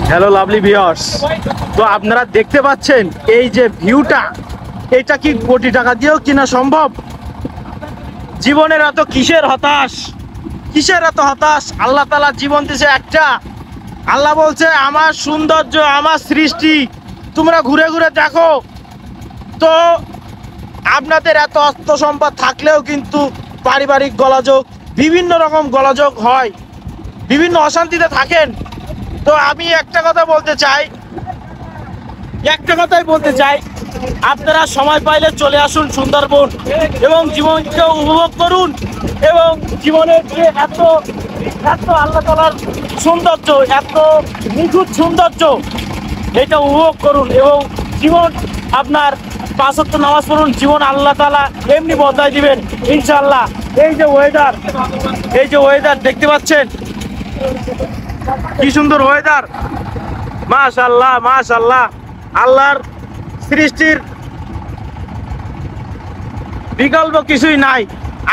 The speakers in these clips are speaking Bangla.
হ্যালো লাভলি ভিউয়ার্স, তো আপনারা দেখতে পাচ্ছেন এই যে ভিউটা, এটা কি কোটি টাকা দিয়েও কিনা সম্ভব? জীবনের এত কিসের হতাশ, কিসের এত হতাশ? আল্লাহ তাআলা জীবন দিয়েছে একটা। আল্লাহ বলছে আমার সৌন্দর্য, আমার সৃষ্টি তোমরা ঘুরে ঘুরে দেখো। তো আপনাদের এত অর্থ সম্পদ থাকলেও কিন্তু পারিবারিক গোলযোগ, বিভিন্ন রকম গোলযোগ হয়, বিভিন্ন অশান্তিতে থাকেন। তো আমি একটা কথাই বলতে চাই, আপনারা সময় পাইলে চলে আসুন সুন্দরবন এবং জীবনকে উপভোগ করুন। এবং জীবনের যে এত এত আল্লাহ তাআলার সৌন্দর্য, এত নিখুঁত সৌন্দর্য, এটা উপভোগ করুন। এবং জীবন আপনার 5 ওয়াক্ত নামাজ পড়ুন, জীবন আল্লাহ তাআলা এমনি বদলায় দিবেন ইনশাআল্লাহ। এই যে ওয়েদার দেখতে পাচ্ছেন, কি সুন্দর ওয়েদার, মাশাআল্লাহ মাশাআল্লাহ। আল্লাহর সৃষ্টির বিকল্প কিছুই নাই।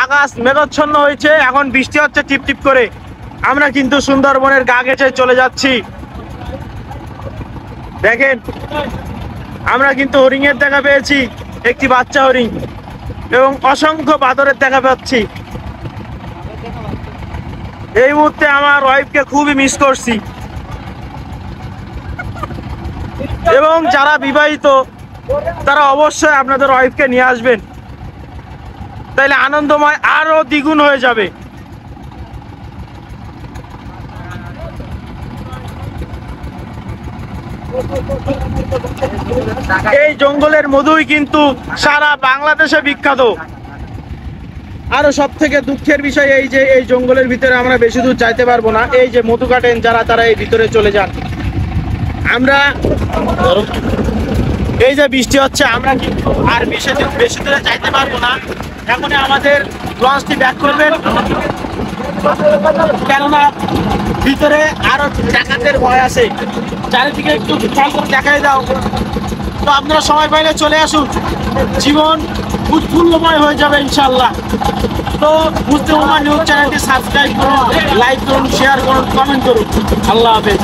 আকাশ মেঘাচ্ছন্ন হয়েছে, এখন বৃষ্টি হচ্ছে টিপ টিপ করে। আমরা কিন্তু সুন্দরবনের গা ঘেঁষে চলে যাচ্ছি। দেখেন, আমরা কিন্তু হরিণের দেখা পেয়েছি, একটি বাচ্চা হরিণ, এবং অসংখ্য বাদরের দেখা পাচ্ছি। এই মুহূর্তে আমার ওয়াইফকে খুবই মিস করছি। এবং যারা বিবাহিত তারা অবশ্যই আপনাদের ওয়াইফকে নিয়ে আসবেন, তাইলে আনন্দময় আরো দ্বিগুণ হয়ে যাবে। এই জঙ্গলের মধুই কিন্তু সারা বাংলাদেশে বিখ্যাত। আরো সব থেকে দুঃখের বিষয় এই যে এই জঙ্গলের ভিতরে আমরা বেশি দূর যাইতে পারবো না। এই যে মধু কাটেন যারা, তারা এই ভিতরে চলে যান। আমরা এই যে বৃষ্টি হচ্ছে, আমরা কিন্তু আর বেশি দূরে যাইতে পারবো না। এখন আমাদের লঞ্চটি ব্যাক করবেন, কেননা ভিতরে আরো ডাকাতের ভয় আছে। চারিদিকে একটু দেখাই দাও। তো আপনারা সময় পাইলে চলে আসুন, জীবন উৎফুল্লময় হয়ে যাবে ইনশাআল্লাহ। তো মুস্তাফা নিউজ চ্যানেলটি সাবস্ক্রাইব করুন, লাইক করুন, শেয়ার করুন, কমেন্ট করুন। আল্লাহ হাফেজ।